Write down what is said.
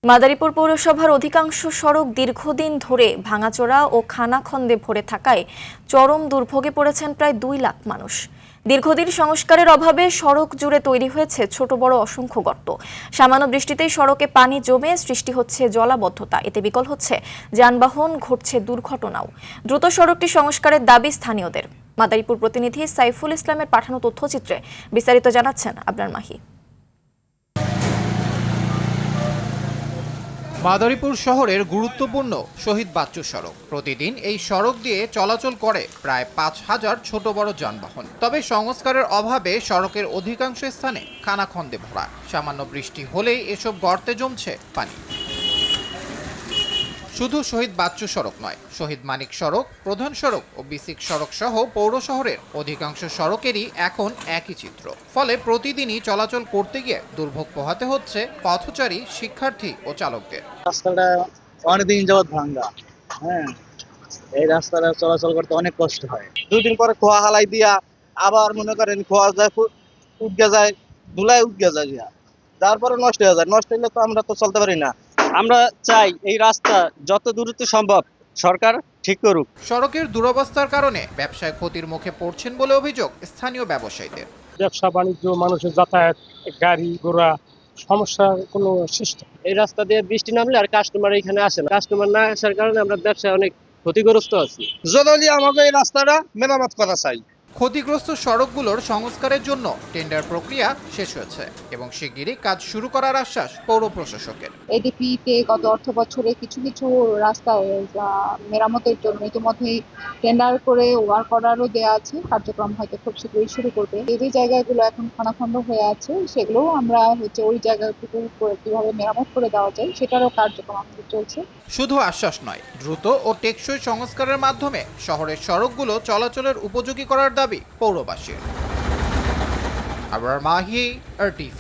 মাদারীপুর পৌরসভার অধিকাংশ সড়ক দীর্ঘদিন ধরে ভাঙাচোরা ও খানাখন্দে ভরে থাকায় চরম দুর্ভোগে পড়েছেন প্রায় 2 লাখ মানুষ। দীর্ঘদিন সংস্কারের অভাবে সড়ক জুড়ে তৈরি হয়েছে ছোট বড় অসংখ্য গর্ত। সামান্য বৃষ্টিতেই সড়কে পানি জমে সৃষ্টি হচ্ছে জলাবদ্ধতা, এতে বিকল হচ্ছে যানবাহন, ঘটছে দুর্ঘটনাও। দ্রুত সড়কটি সংস্কারের দাবি স্থানীয়দের। মাদারীপুর প্রতিনিধি সাইফুল ইসলামের পাঠানো তথ্যচিত্রে বিস্তারিত জানাচ্ছেন আবরার মাহি। মাদারীপুর শহরের গুরুত্বপূর্ণ শহীদ বাচ্চু সড়ক। প্রতিদিন এই সড়ক দিয়ে চলাচল করে প্রায় 5000 ছোট বড় যানবাহন। তবে সংস্কারের অভাবে সড়কের অধিকাংশ স্থানে খানাখন্দে ভরা। সামান্য বৃষ্টি হলেই এসব গর্তে জমছে পানি। শুধু শহীদ বাচ্চু সড়ক নয়, শহীদ মানিক সড়ক, প্রধান সড়ক ও বিসিক সড়ক সহ পৌর শহরের অধিকাংশ সড়কেরই এখন একই চিত্র। ফলে প্রতিদিনই চলাচল করতে গিয়ে দুর্ভোগ পোহাতে হচ্ছে পথচারী, শিক্ষার্থী ও চালকদের। রাস্তাটা অনেকদিন যাবৎ ভাঙ্গা। এই রাস্তাটা চলাচল করতে অনেক কষ্ট হয়। 2 দিন পরে খোয়া হালাই দিয়া আবার মনে করেন খোয়া যায়, উঠগে যায়, ধুলায় উঠগে যায়, তারপরে নষ্ট হয়ে যায়। নষ্ট হলে তো আমরা তো চলতে পারি না। আমরা চাই এই রাস্তা যত দ্রুত সম্ভব সরকার ঠিক করুক। সড়কের দুরবস্থার কারণে ব্যবসায় ক্ষতির মুখে পড়ছেন বলে অভিযোগ স্থানীয় ব্যবসায়ীদের। ব্যবসা বাণিজ্য, মানুষের যাতায়াত, গাড়ি ঘোড়া সমস্যার কোনো সিস্টেম। এই রাস্তা দিয়ে বৃষ্টি নামলে আর কাস্টমার এখানে আসে না। কাস্টমার না আসার কারণে আমরা ব্যবসায় অনেক ক্ষতিগ্রস্ত আছি। জরুরি আমাকে এই রাস্তাটা মেরামত করা চাই। ক্ষতিগ্রস্ত সড়কগুলোর সংস্কারের জন্য টেন্ডার প্রক্রিয়া শেষ হয়েছে এবং শিগগিরই কাজ শুরু করার আশ্বাস পৌর প্রশাসকের। এডিপিতে গত অর্থ বছরে কিছু কিছু রাস্তায় মেরামতের জন্য ইতিমধ্যেই টেন্ডার করে ওয়ার্ক অর্ডারও দেওয়া আছে। কার্যক্রম হয়তো খুব শীঘ্রই শুরু করবে। যে জায়গাগুলো এখন খানাখন্দ হয়ে আছে সেগুলো আমরা ওই জায়গাটুকু কিভাবে মেরামত করে দেওয়া যায় সেটারও কার্যক্রম আমাদের চলছে। শুধু আশ্বাস নয়, দ্রুত ও টেকসই সংস্কারের মাধ্যমে শহরের সড়কগুলো চলাচলের উপযোগী করার দাবি পৌরবাসীর। আবরার মাহি, RTV।